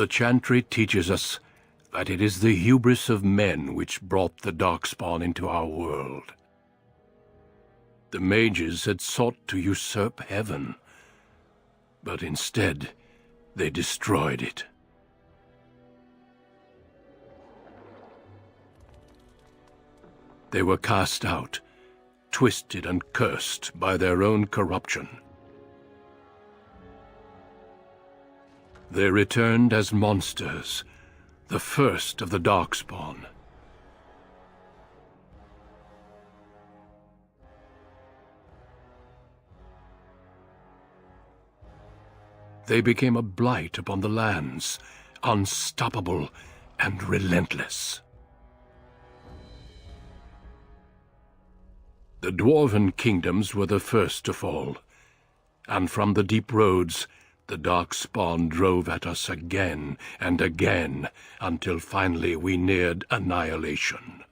The chantry teaches us that it is the hubris of men which brought the Darkspawn into our world. The mages had sought to usurp heaven, but instead they destroyed it. They were cast out, twisted and cursed by their own corruption. They returned as monsters, the first of the Darkspawn. They became a blight upon the lands, unstoppable and relentless. The dwarven kingdoms were the first to fall, and from the deep roads, the Darkspawn drove at us again and again, until finally we neared annihilation.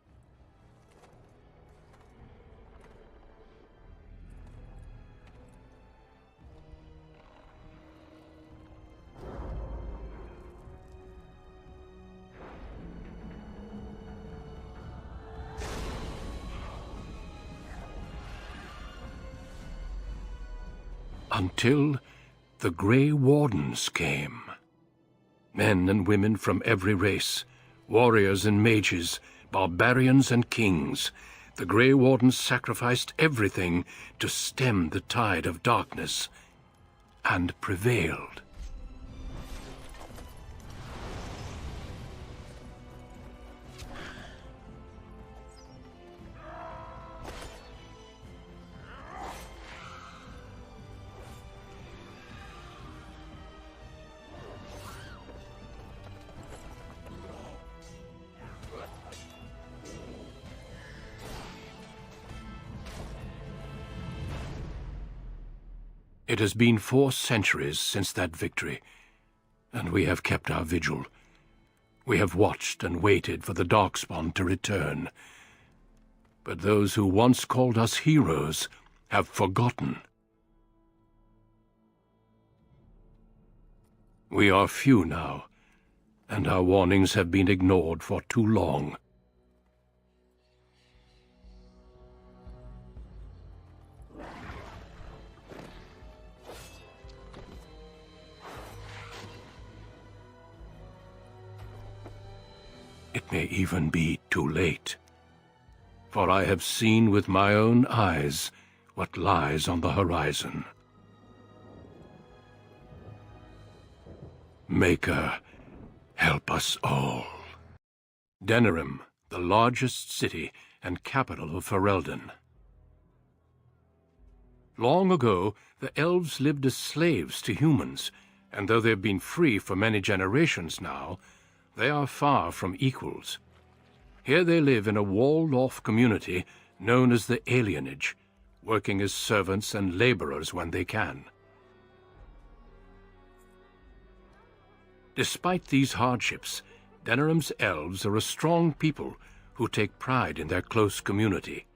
Until the Grey Wardens came. Men and women from every race, warriors and mages, barbarians and kings, the Grey Wardens sacrificed everything to stem the tide of darkness, and prevailed. It has been 4 centuries since that victory, and we have kept our vigil. We have watched and waited for the Darkspawn to return. But those who once called us heroes have forgotten. We are few now, and our warnings have been ignored for too long. It may even be too late, for I have seen with my own eyes what lies on the horizon. Maker, help us all. Denerim, the largest city and capital of Ferelden. Long ago, the elves lived as slaves to humans, and though they've been free for many generations now, they are far from equals. Here they live in a walled-off community known as the Alienage, working as servants and laborers when they can. Despite these hardships, Denerim's elves are a strong people who take pride in their close community.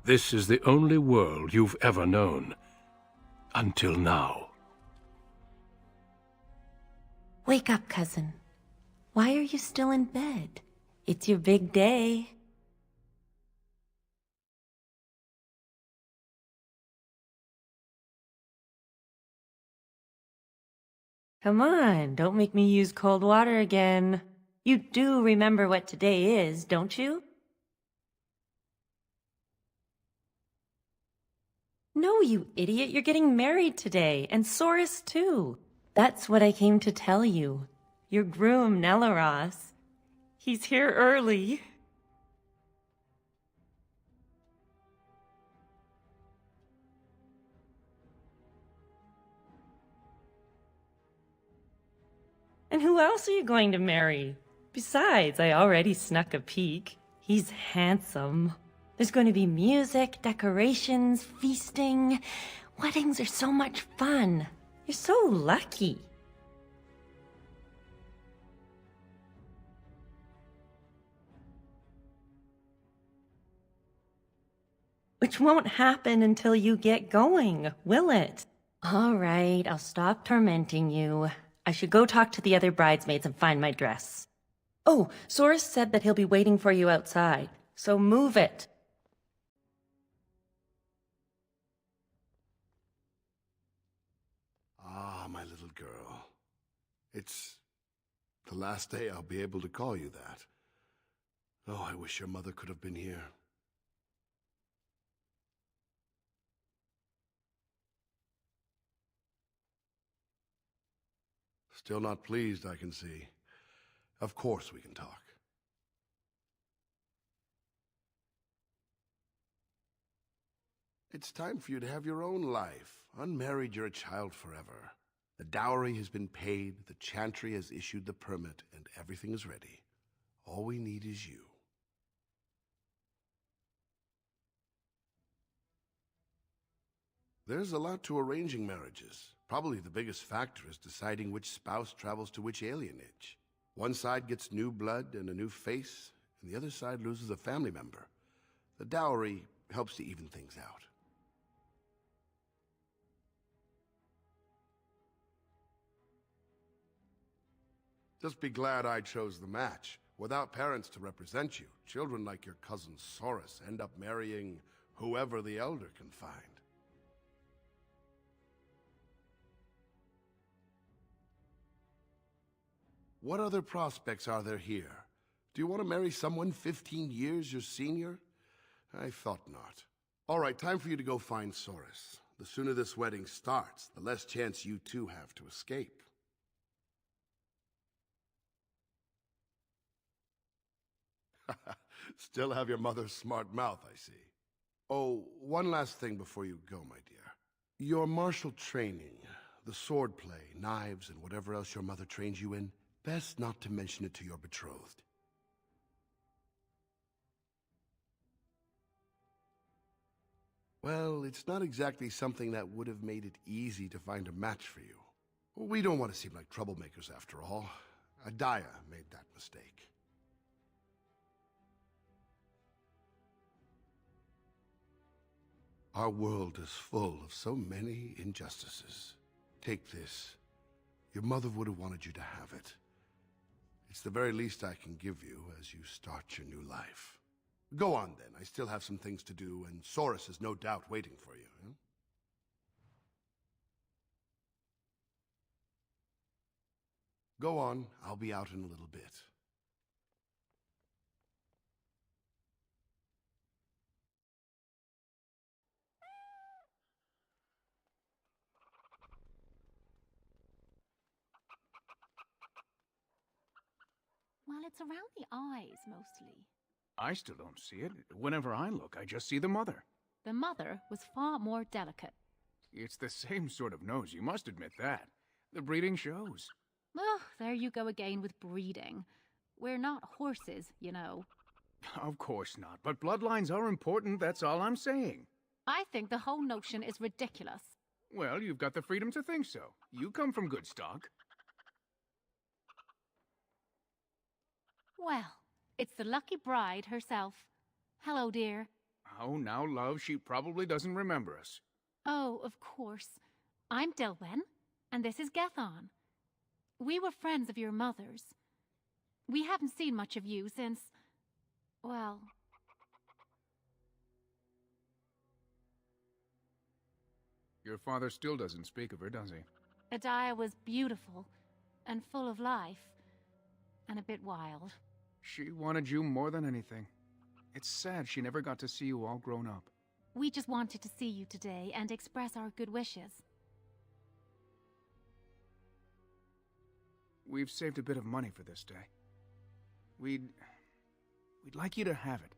This is the only world you've ever known, until now. Wake up, cousin. Why are you still in bed? It's your big day. Come on, don't make me use cold water again. You do remember what today is, don't you? No, you idiot, you're getting married today, and Soris too. That's what I came to tell you. Your groom, Nelaros. He's here early. And who else are you going to marry? Besides, I already snuck a peek. He's handsome. There's going to be music, decorations, feasting. Weddings are so much fun. You're so lucky. Which won't happen until you get going, will it? All right, I'll stop tormenting you. I should go talk to the other bridesmaids and find my dress. Oh, Soros said that he'll be waiting for you outside, so move it. Ah, my little girl. It's the last day I'll be able to call you that. Oh, I wish your mother could have been here. Still not pleased, I can see. Of course we can talk. It's time for you to have your own life. Unmarried, you're a child forever. The dowry has been paid, the chantry has issued the permit, and everything is ready. All we need is you. There's a lot to arranging marriages. Probably the biggest factor is deciding which spouse travels to which alienage. One side gets new blood and a new face, and the other side loses a family member. The dowry helps to even things out. Just be glad I chose the match. Without parents to represent you, children like your cousin Soros end up marrying whoever the elder can find. What other prospects are there here? Do you want to marry someone 15 years your senior? I thought not. All right, time for you to go find Soros. The sooner this wedding starts, the less chance you two have to escape. Still have your mother's smart mouth, I see. Oh, one last thing before you go, my dear. Your martial training, the sword play, knives, and whatever else your mother trains you in, best not to mention it to your betrothed. Well, it's not exactly something that would have made it easy to find a match for you. We don't want to seem like troublemakers after all. Artheejah made that mistake. Our world is full of so many injustices. Take this. Your mother would have wanted you to have it. It's the very least I can give you as you start your new life. Go on then, I still have some things to do, and Soros is no doubt waiting for you. Huh? Go on, I'll be out in a little bit. Well, it's around the eyes, mostly. I still don't see it. Whenever I look, I just see the mother. The mother was far more delicate. It's the same sort of nose, you must admit that. The breeding shows. Oh, there you go again with breeding. We're not horses, you know. Of course not, but bloodlines are important, that's all I'm saying. I think the whole notion is ridiculous. Well, you've got the freedom to think so. You come from good stock. Well, it's the lucky bride herself. Hello, dear. Oh, now, love, she probably doesn't remember us. Oh, of course. I'm Dilwen, and this is Gethon. We were friends of your mother's. We haven't seen much of you since... well... Your father still doesn't speak of her, does he? Artheejah was beautiful, and full of life, and a bit wild. She wanted you more than anything. It's sad she never got to see you all grown up. We just wanted to see you today and express our good wishes. We've saved a bit of money for this day. We'd like you to have it,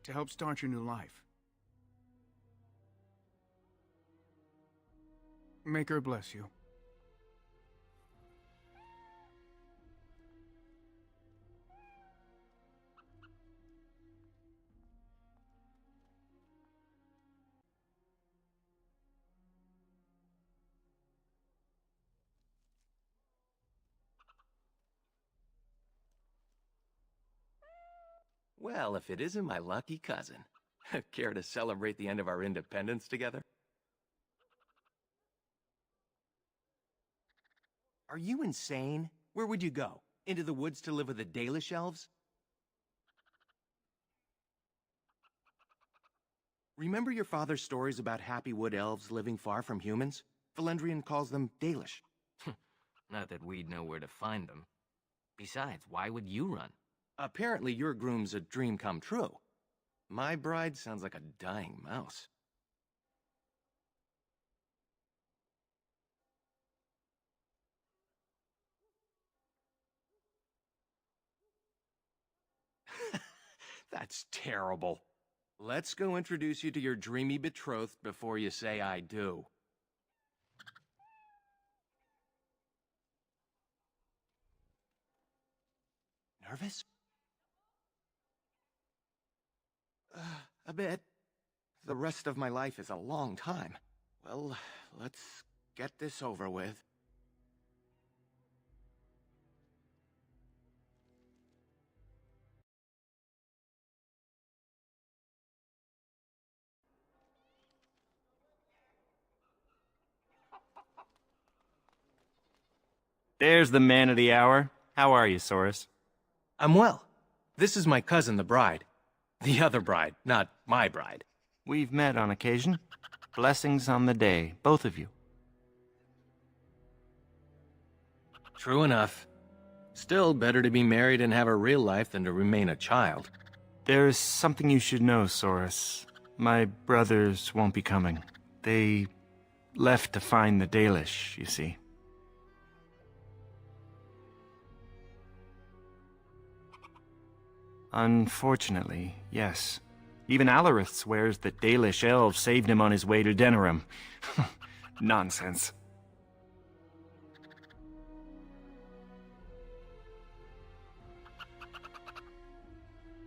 to help start your new life. Make her bless you. Well, if it isn't my lucky cousin. Care to celebrate the end of our independence together? Are you insane? Where would you go? Into the woods to live with the Dalish elves? Remember your father's stories about happy wood elves living far from humans? Valendrian calls them Dalish. Not that we'd know where to find them. Besides, why would you run? Apparently your groom's a dream come true. My bride sounds like a dying mouse. That's terrible. Let's go introduce you to your dreamy betrothed before you say I do. Nervous? A bit. The rest of my life is a long time. Well, let's get this over with. There's the man of the hour. How are you, Soris? I'm well. This is my cousin, the bride. The other bride, not my bride. We've met on occasion. Blessings on the day, both of you. True enough. Still better to be married and have a real life than to remain a child. There's something you should know, Soris. My brothers won't be coming. They left to find the Dalish, you see. Unfortunately, yes. Even Alarith swears that Dalish elves saved him on his way to Denerim. Nonsense.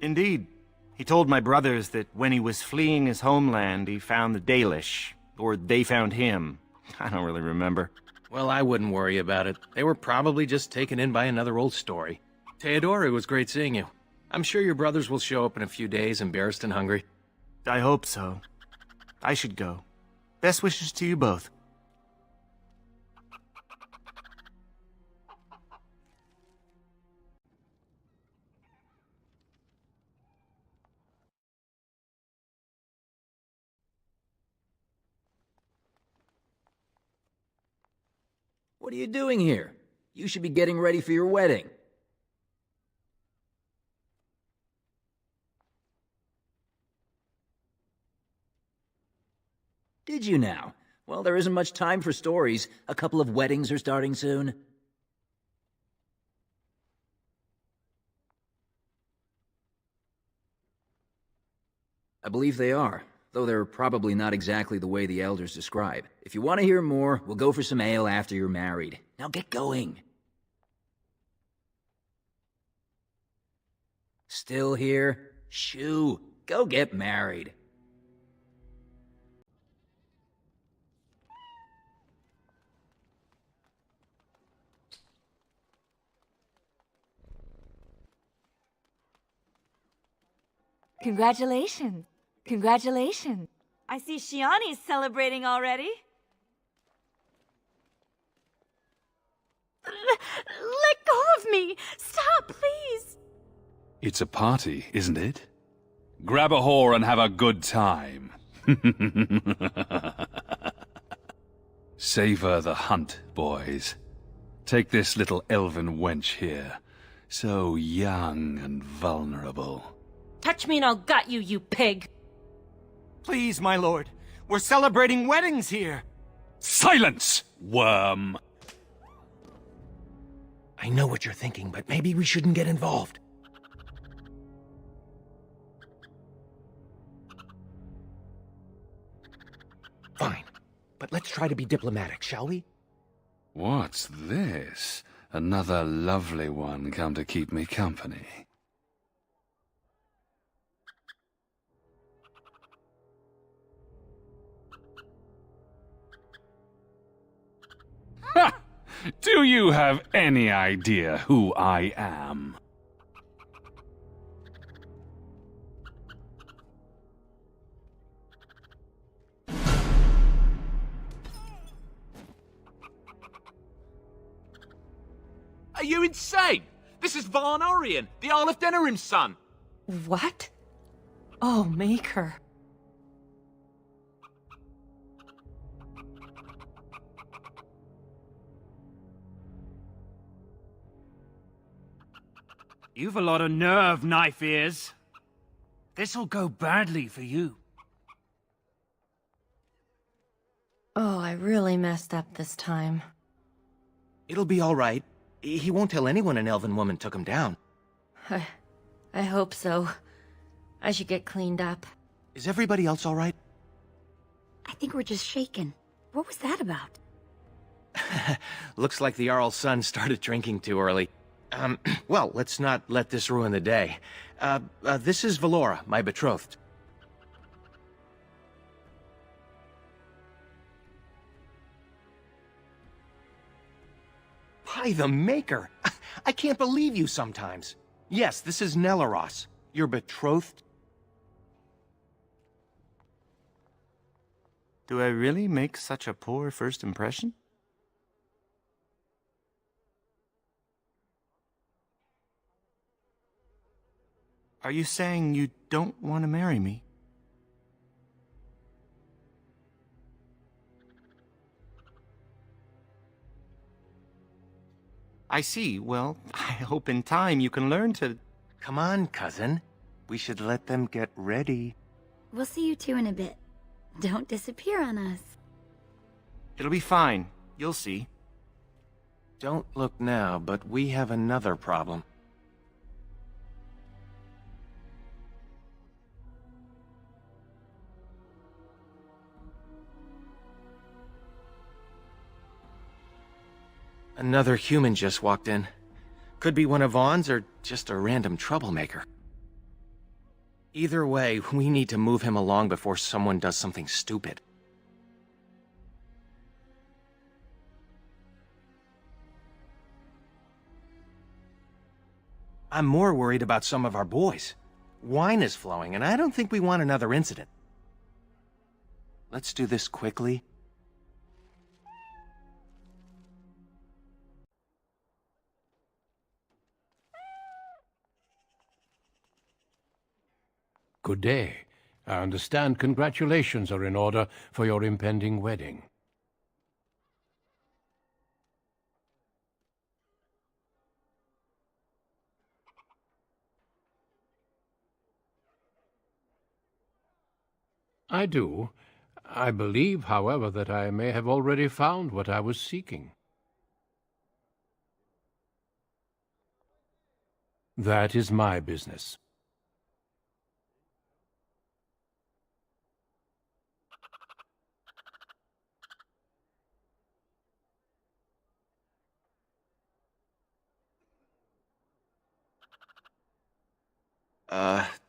Indeed. He told my brothers that when he was fleeing his homeland, he found the Dalish. Or they found him. I don't really remember. Well, I wouldn't worry about it. They were probably just taken in by another old story. Theodore, it was great seeing you. I'm sure your brothers will show up in a few days, embarrassed and hungry. I hope so. I should go. Best wishes to you both. What are you doing here? You should be getting ready for your wedding. Did you now? Well, there isn't much time for stories. A couple of weddings are starting soon. I believe they are, though they're probably not exactly the way the elders describe. If you want to hear more, we'll go for some ale after you're married. Now get going. Still here? Shoo! Go get married. Congratulations. Congratulations. I see Shiani's celebrating already. Let go of me! Stop, please! It's a party, isn't it? Grab a whore and have a good time. Savor the hunt, boys. Take this little elven wench here. So young and vulnerable. Touch me and I'll gut you, you pig! Please, my lord. We're celebrating weddings here. Silence, worm! I know what you're thinking, but maybe we shouldn't get involved. Fine, but let's try to be diplomatic, shall we? What's this? Another lovely one come to keep me company. Ha! Do you have any idea who I am? Are you insane? This is Varn Orion, the Earl of Denerim's son. What? Oh, Maker. You've a lot of nerve, Knife Ears. This'll go badly for you. Oh, I really messed up this time. It'll be all right. He won't tell anyone an elven woman took him down. I hope so. I should get cleaned up. Is everybody else all right? I think we're just shaken. What was that about? Looks like the Jarl's son started drinking too early. Well, let's not let this ruin the day. This is Valora, my betrothed. By the Maker! I can't believe you sometimes. Yes, this is Nelaros, your betrothed. Do I really make such a poor first impression? Are you saying you don't want to marry me? I see. Well, I hope in time you can learn to... Come on, cousin. We should let them get ready. We'll see you two in a bit. Don't disappear on us. It'll be fine. You'll see. Don't look now, but we have another problem. Another human just walked in. Could be one of Vaughn's or just a random troublemaker. Either way, we need to move him along before someone does something stupid. I'm more worried about some of our boys. Wine is flowing, and I don't think we want another incident. Let's do this quickly. Good day. I understand congratulations are in order for your impending wedding. I do. I believe, however, that I may have already found what I was seeking. That is my business.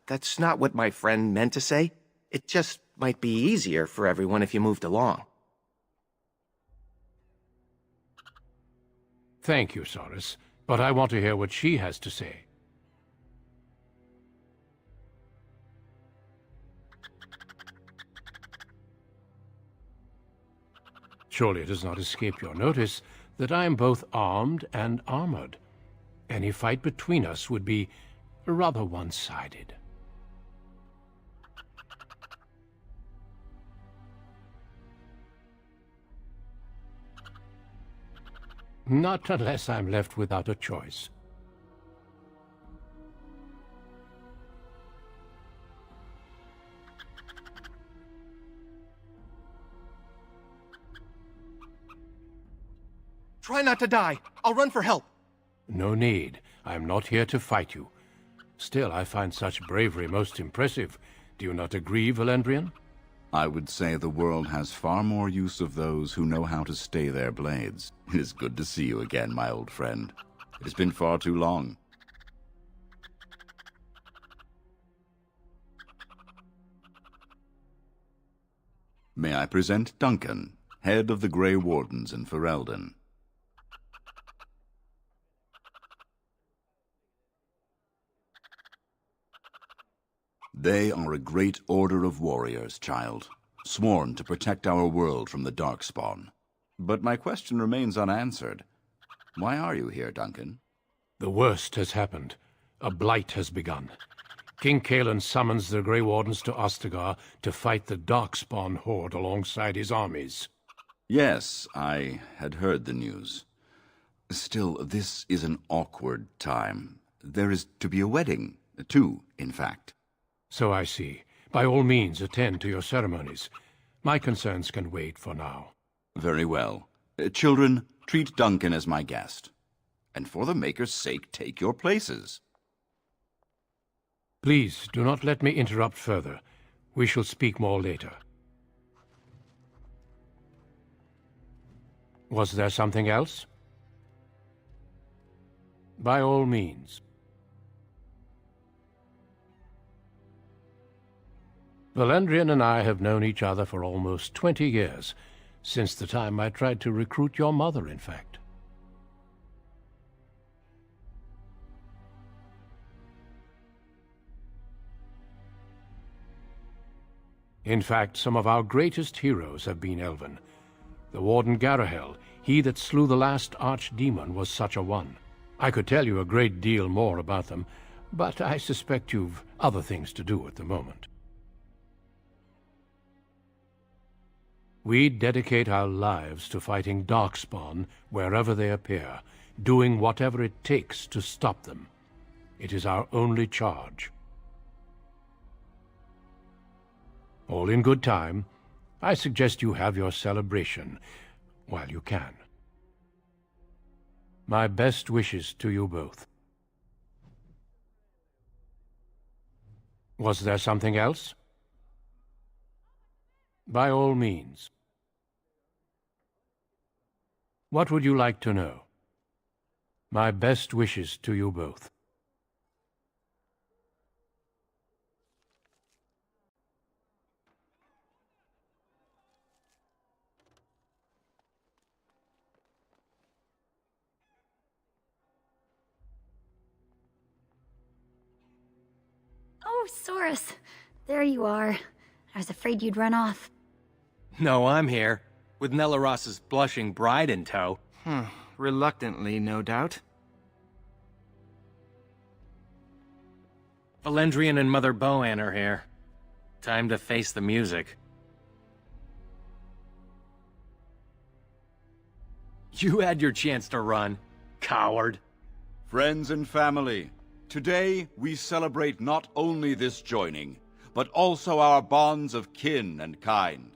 That's not what my friend meant to say. It just might be easier for everyone if you moved along. Thank you, Soris, but I want to hear what she has to say. Surely it does not escape your notice that I am both armed and armored. Any fight between us would be rather one-sided. Not unless I'm left without a choice. Try not to die. I'll run for help. No need. I am not here to fight you. Still, I find such bravery most impressive. Do you not agree, Valendrian? I would say the world has far more use of those who know how to stay their blades. It is good to see you again, my old friend. It has been far too long. May I present Duncan, head of the Grey Wardens in Ferelden. They are a great order of warriors, child, sworn to protect our world from the Darkspawn. But my question remains unanswered. Why are you here, Duncan? The worst has happened. A blight has begun. King Kalen summons the Grey Wardens to Ostagar to fight the Darkspawn horde alongside his armies. Yes, I had heard the news. Still, this is an awkward time. There is to be a wedding. Two, in fact. So I see. By all means, attend to your ceremonies. My concerns can wait for now. Very well. Children, treat Duncan as my guest. And for the Maker's sake, take your places. Please, do not let me interrupt further. We shall speak more later. Was there something else? By all means. Valendrian and I have known each other for almost 20 years, since the time I tried to recruit your mother, in fact. In fact, some of our greatest heroes have been Elven. The Warden Garahel, he that slew the last archdemon, was such a one. I could tell you a great deal more about them, but I suspect you've other things to do at the moment. We dedicate our lives to fighting Darkspawn wherever they appear, doing whatever it takes to stop them. It is our only charge. All in good time. I suggest you have your celebration while you can. My best wishes to you both. Was there something else? By all means. What would you like to know? My best wishes to you both. Oh, Saurus. There you are. I was afraid you'd run off. No, I'm here, with Nellaros's blushing bride in tow. Reluctantly, no doubt. Valendrian and Mother Boann are here. Time to face the music. You had your chance to run, coward. Friends and family, today we celebrate not only this joining, but also our bonds of kin and kind.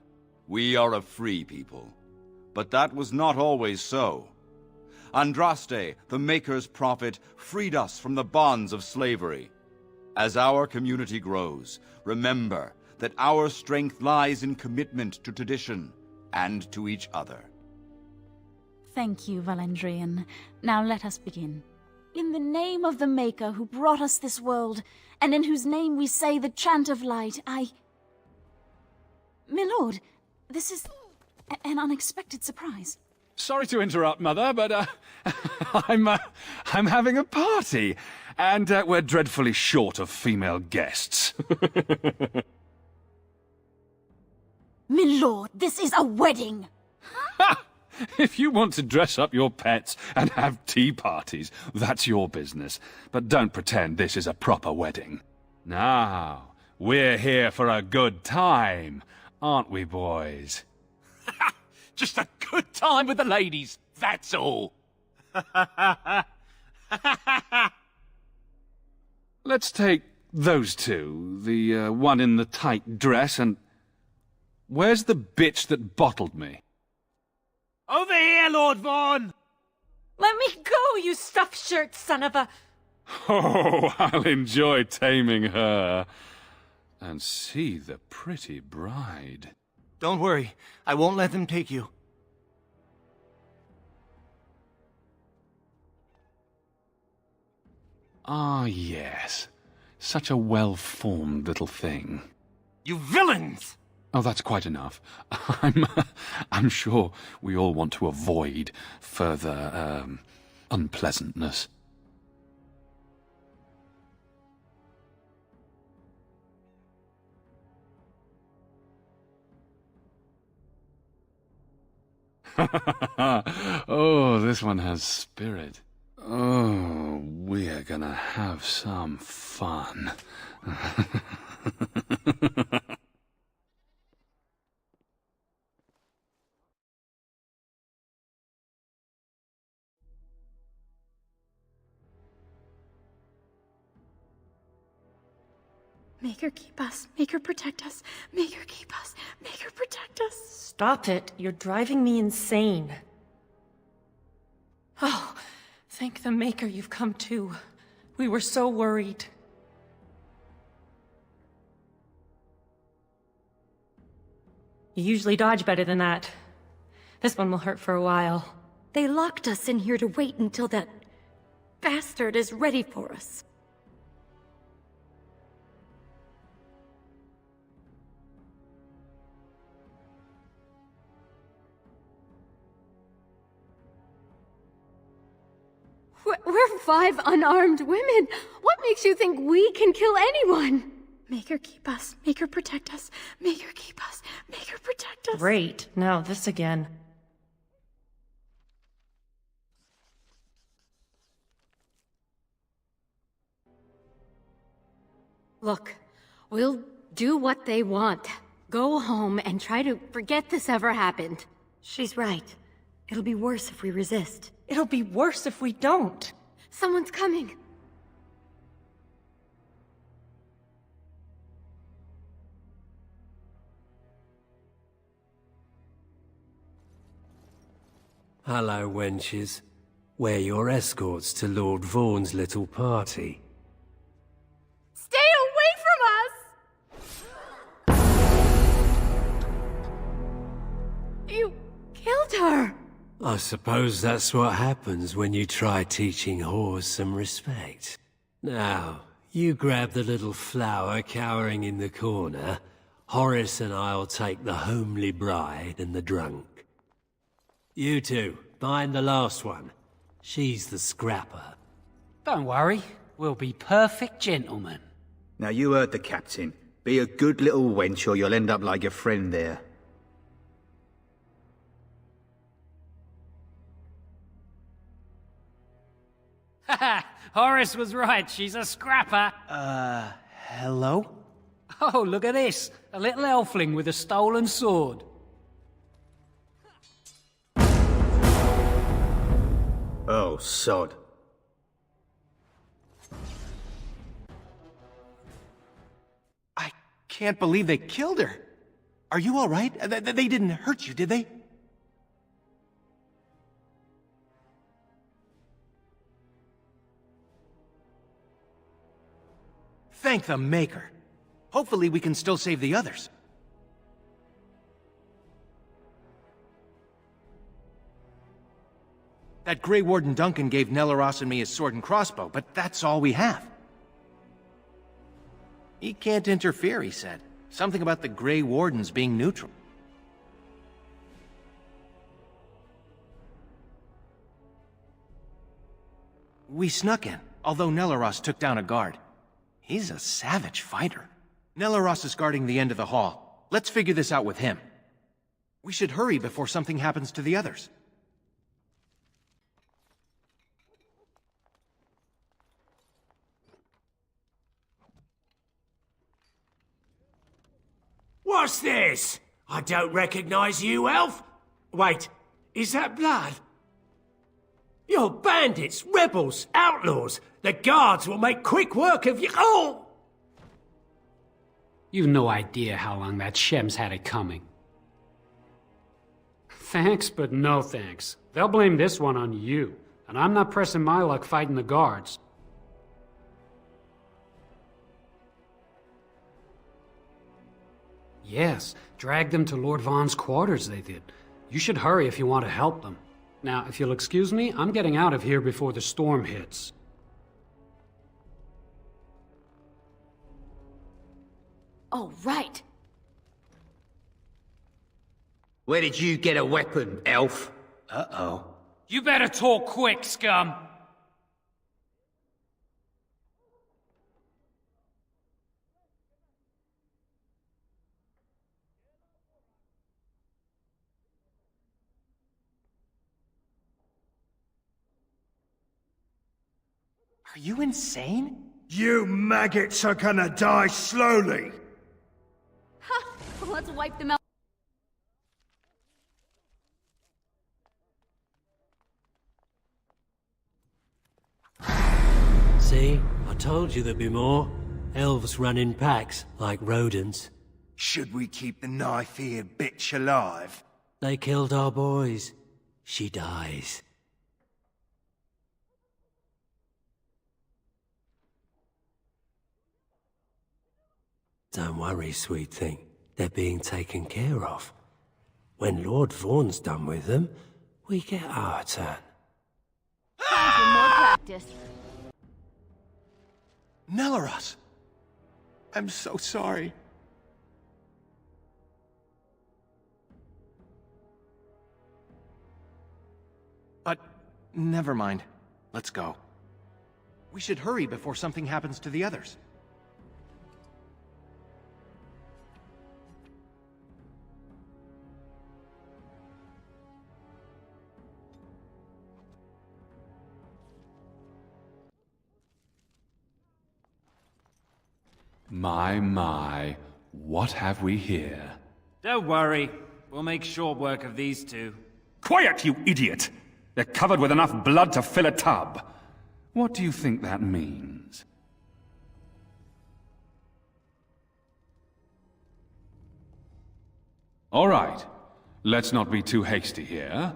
We are a free people, but that was not always so. Andraste, the Maker's prophet, freed us from the bonds of slavery. As our community grows, remember that our strength lies in commitment to tradition and to each other. Thank you, Valendrian. Now let us begin. In the name of the Maker who brought us this world, and in whose name we say the chant of light, Milord, this is an unexpected surprise. Sorry to interrupt, Mother, but I'm having a party, and we're dreadfully short of female guests. Milord, this is a wedding! If you want to dress up your pets and have tea parties, that's your business. But don't pretend this is a proper wedding. Now, we're here for a good time, aren't we, boys? Just a good time with the ladies, that's all. Let's take those two, the one in the tight dress and... Where's the bitch that bottled me? Over here, Lord Vaughn! Let me go, you stuffed shirt son of a... Oh, I'll enjoy taming her. And see the pretty bride. Don't worry, I won't let them take you. Ah, yes. Such a well-formed little thing. You villains! Oh, that's quite enough. I'm sure we all want to avoid further, unpleasantness. Oh, this one has spirit. Oh, We're gonna have some fun. Make her keep us. Make her protect us. Make her keep us. Make her protect us. Stop it. You're driving me insane. Oh, thank the Maker you've come to. We were so worried. You usually dodge better than that. This one will hurt for a while. They locked us in here to wait until that bastard is ready for us. We're 5 unarmed women. What makes you think we can kill anyone? Make her keep us. Make her protect us. Make her keep us. Make her protect us. Great. Now this again. Look, we'll do what they want. Go home and try to forget this ever happened. She's right. It'll be worse if we resist. It'll be worse if we don't. Someone's coming. Hello, wenches. We're your escorts to Lord Vaughn's little party. Stay away from us! You killed her! I suppose that's what happens when you try teaching whores some respect. Now, you grab the little flower cowering in the corner. Horace and I'll take the homely bride and the drunk. You two, find the last one. She's the scrapper. Don't worry, we'll be perfect gentlemen. Now you heard the captain. Be a good little wench or you'll end up like your friend there. Haha, Horace was right, she's a scrapper. Hello? Oh, look at this. A little elfling with a stolen sword. Oh, sod. I can't believe they killed her. Are you all right? They didn't hurt you, did they? Thank the Maker. Hopefully we can still save the others. That Grey Warden Duncan gave Nelaros and me his sword and crossbow, but that's all we have. He can't interfere, he said. Something about the Grey Wardens being neutral. We snuck in, although Nelaros took down a guard. He's a savage fighter. Nelaros is guarding the end of the hall. Let's figure this out with him. We should hurry before something happens to the others. What's this? I don't recognize you, elf. Wait, is that blood? You're bandits, rebels, outlaws. The guards will make quick work of you. Oh! You've no idea how long that Shem's had it coming. Thanks, but no thanks. They'll blame this one on you, and I'm not pressing my luck fighting the guards. Yes, drag them to Lord Vaughn's quarters, they did. You should hurry if you want to help them. Now, if you'll excuse me, I'm getting out of here before the storm hits. Oh, right. Where did you get a weapon, elf? Uh-oh. You better talk quick, scum! Are you insane? You maggots are gonna die slowly! Ha! Let's wipe them out. See? I told you there'd be more. Elves run in packs, like rodents. Should we keep the knife-eared bitch alive? They killed our boys. She dies. Don't worry, sweet thing. They're being taken care of. When Lord Vaughn's done with them, we get our turn. Time for more practice. Nelaros! I'm so sorry. Never mind. Let's go. We should hurry before something happens to the others. My, what have we here? Don't worry. We'll make short work of these two. Quiet, you idiot! They're covered with enough blood to fill a tub. What do you think that means? All right. Let's not be too hasty here.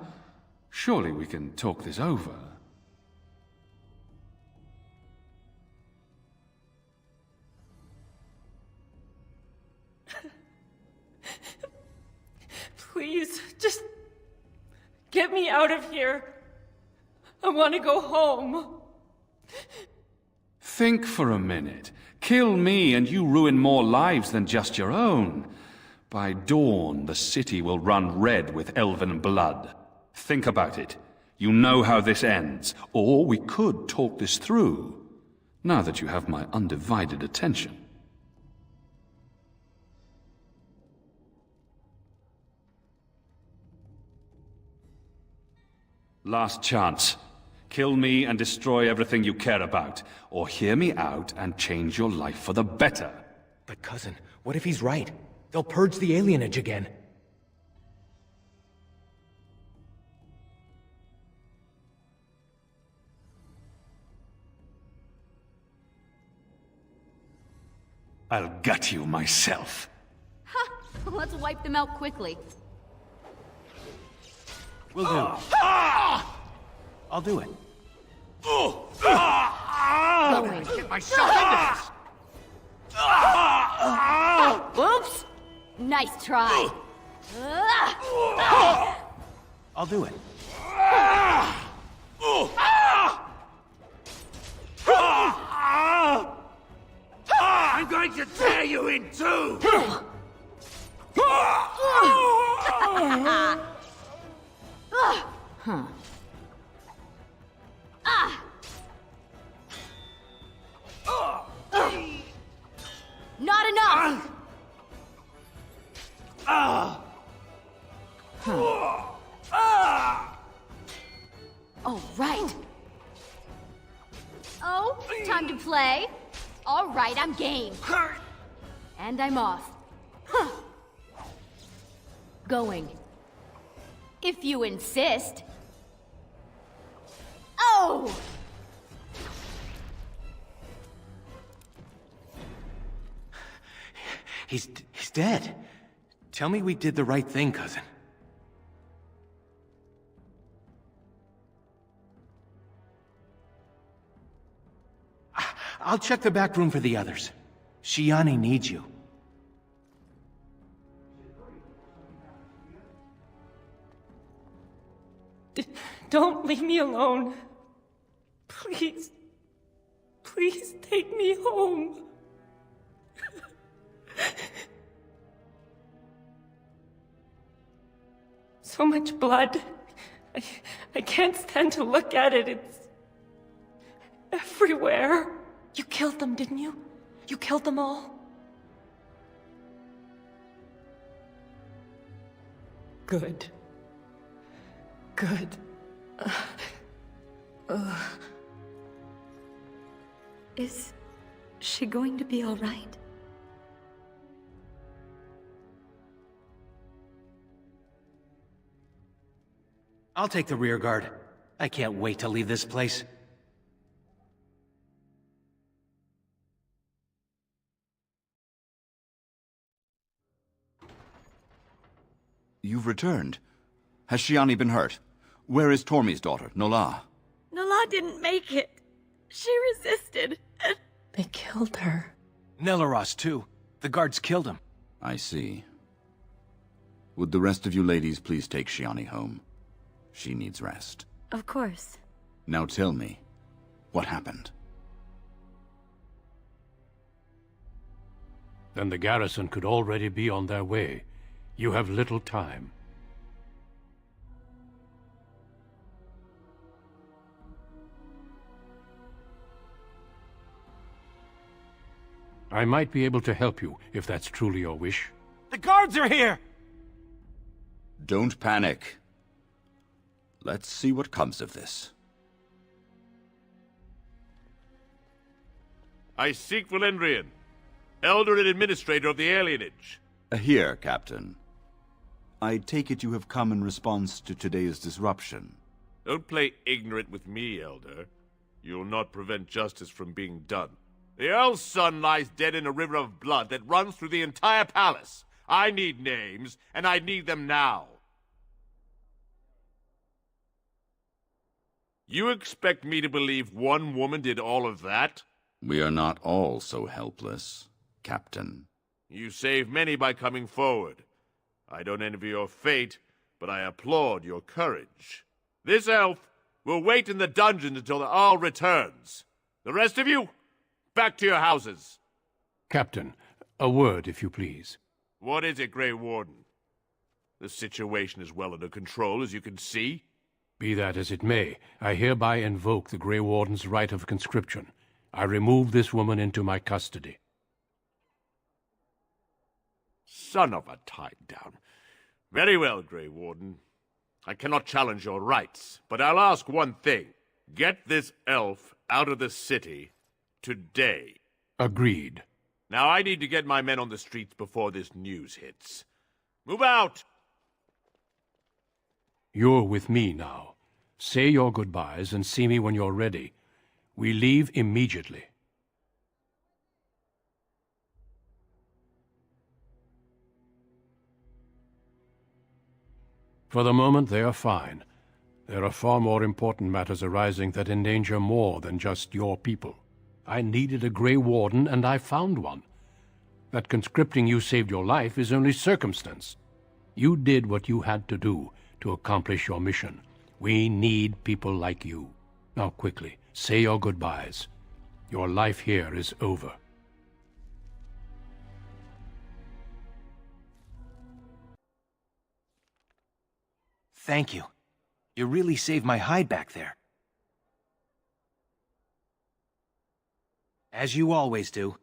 Surely we can talk this over. Please, just get me out of here. I want to go home. Think for a minute. Kill me and you ruin more lives than just your own. By dawn, the city will run red with elven blood. Think about it. You know how this ends. Or we could talk this through, now that you have my undivided attention. Last chance. Kill me and destroy everything you care about, or hear me out and change your life for the better. But cousin, what if he's right? They'll purge the alienage again. I'll gut you myself. Ha! Let's wipe them out quickly. Will do. I'll do it. Going. Get myself into this! Oops! Nice try. I'll do it. I'm going to tear you in two! Huh. Not enough! All right. Oh, time to play. All right, I'm game. And I'm off. Huh. Going. If you insist. Oh! He's dead. Tell me we did the right thing, cousin. I'll check the back room for the others. Shiani needs you. Don't leave me alone. Please. Please take me home. So much blood. I can't stand to look at it. It's everywhere. You killed them, didn't you? You killed them all? Good. Good. Is she going to be all right? I'll take the rear guard. I can't wait to leave this place. You've returned. Has Shiani been hurt? Where is Tormi's daughter, Nola? Nola didn't make it. She resisted, and... They killed her. Nelaros, too. The guards killed him. I see. Would the rest of you ladies please take Shiani home? She needs rest. Of course. Now tell me, what happened? Then the garrison could already be on their way. You have little time. I might be able to help you, if that's truly your wish. The guards are here! Don't panic. Let's see what comes of this. I seek Valendrian, Elder and Administrator of the Alienage. Here, Captain. I take it you have come in response to today's disruption. Don't play ignorant with me, Elder. You'll not prevent justice from being done. The Earl's son lies dead in a river of blood that runs through the entire palace. I need names, and I need them now. You expect me to believe one woman did all of that? We are not all so helpless, Captain. You saved many by coming forward. I don't envy your fate, but I applaud your courage. This elf will wait in the dungeon until the Earl returns. The rest of you, back to your houses. Captain, a word, if you please. What is it, Grey Warden? The situation is well under control, as you can see. Be that as it may, I hereby invoke the Grey Warden's right of conscription. I remove this woman into my custody. Son of a tie-down. Very well, Grey Warden. I cannot challenge your rights, but I'll ask one thing. Get this elf out of the city today. Agreed. Now I need to get my men on the streets before this news hits. Move out! You're with me now. Say your goodbyes and see me when you're ready. We leave immediately. For the moment, they are fine. There are far more important matters arising that endanger more than just your people. I needed a Grey Warden, and I found one. That conscripting you saved your life is only circumstance. You did what you had to do to accomplish your mission. We need people like you. Now quickly, say your goodbyes. Your life here is over. Thank you. You really saved my hide back there. As you always do.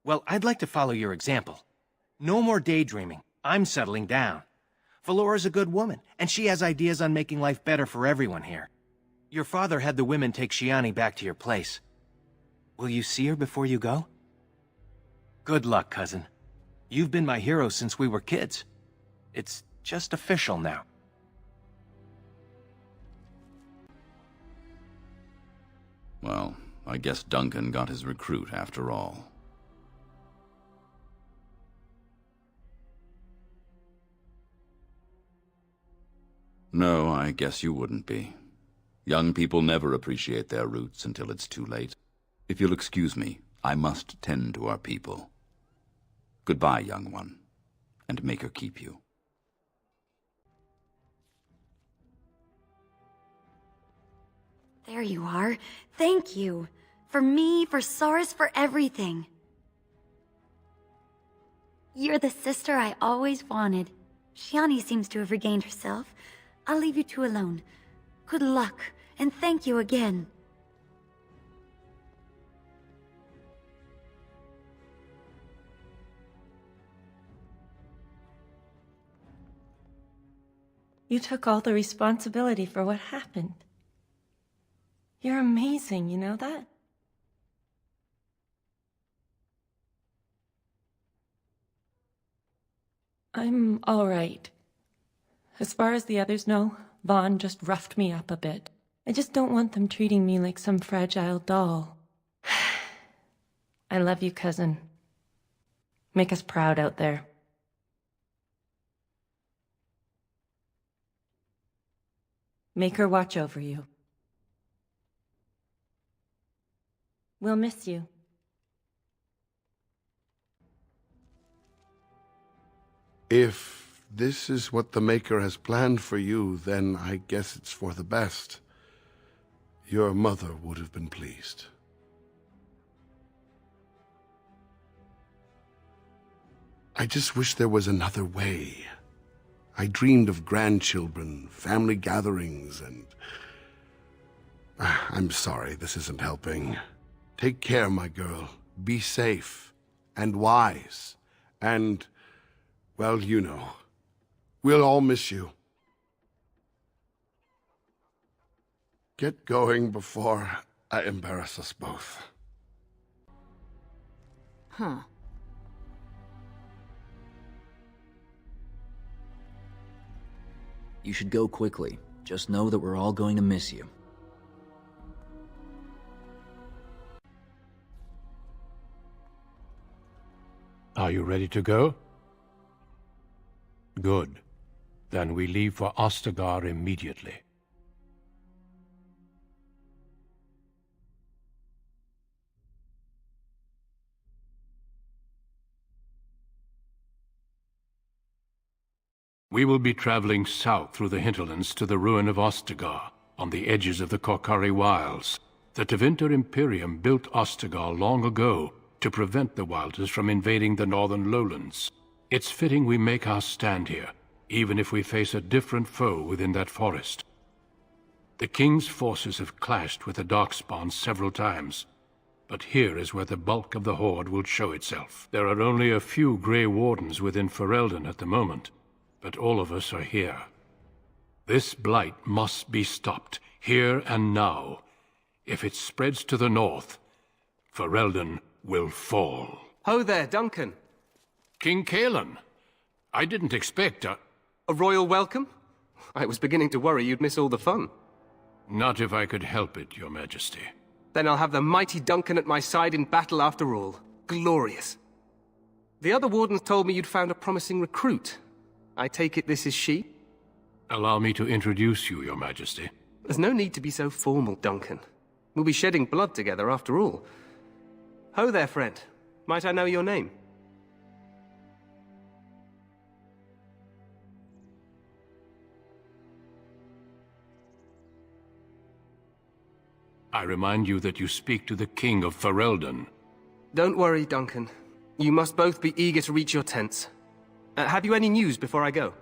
Well, I'd like to follow your example. No more daydreaming. I'm settling down. Valora's a good woman, and she has ideas on making life better for everyone here. Your father had the women take Shiani back to your place. Will you see her before you go? Good luck, cousin. You've been my hero since we were kids. It's just official now. Well, I guess Duncan got his recruit after all. No, I guess you wouldn't be. Young people never appreciate their roots until it's too late. If you'll excuse me, I must tend to our people. Goodbye, young one, and make her keep you. There you are. Thank you. For me, for Soris, for everything. You're the sister I always wanted. Shiani seems to have regained herself. I'll leave you two alone. Good luck, and thank you again. You took all the responsibility for what happened. You're amazing, you know that? I'm all right. As far as the others know, Vaughn just roughed me up a bit. I just don't want them treating me like some fragile doll. I love you, cousin. Make us proud out there. Make her watch over you. We'll miss you. If this is what the Maker has planned for you, then I guess it's for the best. Your mother would have been pleased. I just wish there was another way. I dreamed of grandchildren, family gatherings, and... I'm sorry, this isn't helping. Take care, my girl. Be safe, and wise, and... well, you know. We'll all miss you. Get going before I embarrass us both. Huh. You should go quickly. Just know that we're all going to miss you. Are you ready to go? Good. Then we leave for Ostagar immediately. We will be traveling south through the hinterlands to the ruin of Ostagar, on the edges of the Korkari Wilds. The Tevinter Imperium built Ostagar long ago to prevent the Wilders from invading the northern lowlands. It's fitting we make our stand here, even if we face a different foe within that forest. The King's forces have clashed with the Darkspawn several times, but here is where the bulk of the Horde will show itself. There are only a few Grey Wardens within Ferelden at the moment, but all of us are here. This blight must be stopped, here and now. If it spreads to the north, Ferelden will fall. Ho there, Duncan. King Kalen. I didn't expect a royal welcome? I was beginning to worry you'd miss all the fun. Not if I could help it, Your Majesty. Then I'll have the mighty Duncan at my side in battle after all. Glorious. The other wardens told me you'd found a promising recruit. I take it this is she? Allow me to introduce you, Your Majesty. There's no need to be so formal, Duncan. We'll be shedding blood together after all. Ho there, friend. Might I know your name? I remind you that you speak to the King of Ferelden. Don't worry, Duncan. You must both be eager to reach your tents. Have you any news before I go?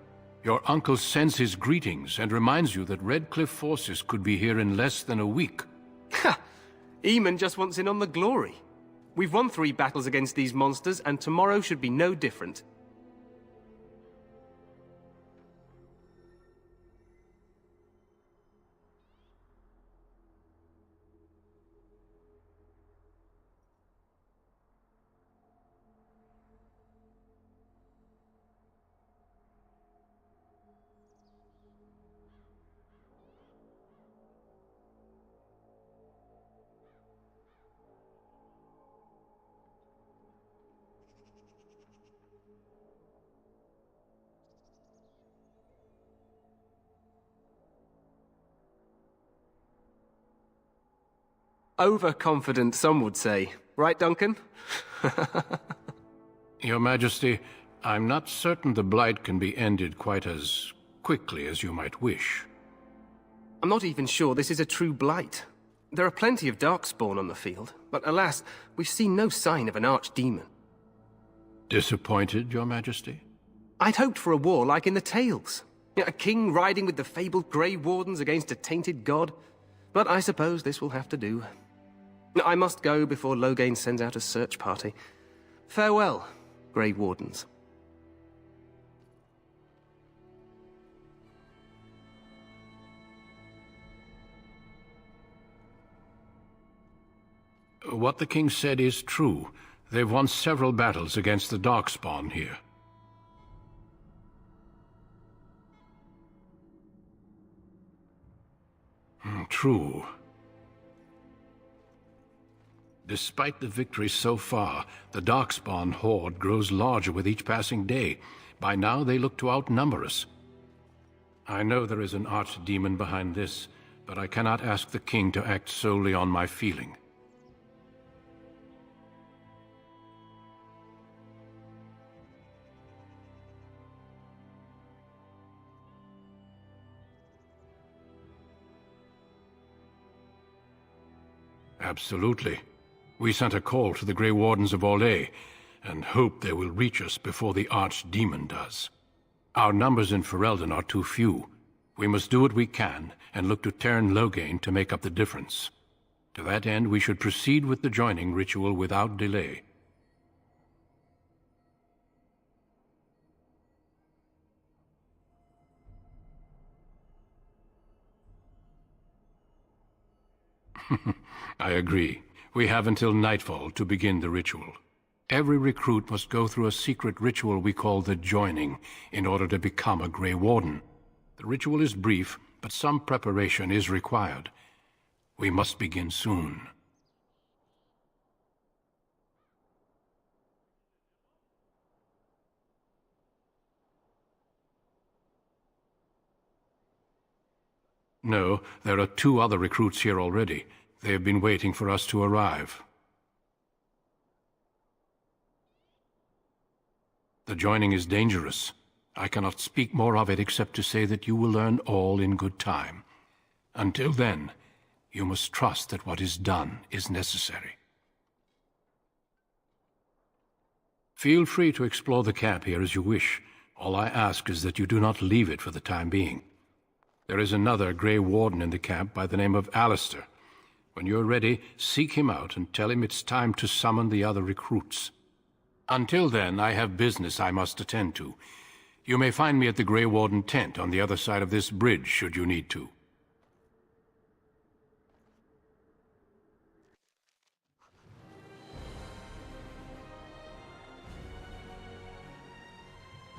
Your uncle sends his greetings and reminds you that Redcliffe forces could be here in less than a week. Ha! Eamon just wants in on the glory. We've won 3 battles against these monsters, and tomorrow should be no different. Overconfident, some would say. Right, Duncan? Your Majesty, I'm not certain the Blight can be ended quite as quickly as you might wish. I'm not even sure this is a true blight. There are plenty of Darkspawn on the field, but alas, we've seen no sign of an archdemon. Disappointed, Your Majesty? I'd hoped for a war like in the tales. A king riding with the fabled Grey Wardens against a tainted god. But I suppose this will have to do. I must go before Loghain sends out a search party. Farewell, Grey Wardens. What the king said is true. They've won several battles against the Darkspawn here. true. Despite the victory so far, the Darkspawn horde grows larger with each passing day. By now, they look to outnumber us. I know there is an archdemon behind this, but I cannot ask the king to act solely on my feeling. Absolutely. We sent a call to the Grey Wardens of Orlais, and hope they will reach us before the Archdemon does. Our numbers in Ferelden are too few. We must do what we can, and look to Teyrn Loghain to make up the difference. To that end, we should proceed with the joining ritual without delay. I agree. We have until nightfall to begin the ritual. Every recruit must go through a secret ritual we call the Joining in order to become a Grey Warden. The ritual is brief, but some preparation is required. We must begin soon. No, there are 2 other recruits here already. They have been waiting for us to arrive. The joining is dangerous. I cannot speak more of it except to say that you will learn all in good time. Until then, you must trust that what is done is necessary. Feel free to explore the camp here as you wish. All I ask is that you do not leave it for the time being. There is another Grey Warden in the camp by the name of Alistair. When you're ready, seek him out and tell him it's time to summon the other recruits. Until then, I have business I must attend to. You may find me at the Grey Warden tent on the other side of this bridge, should you need to.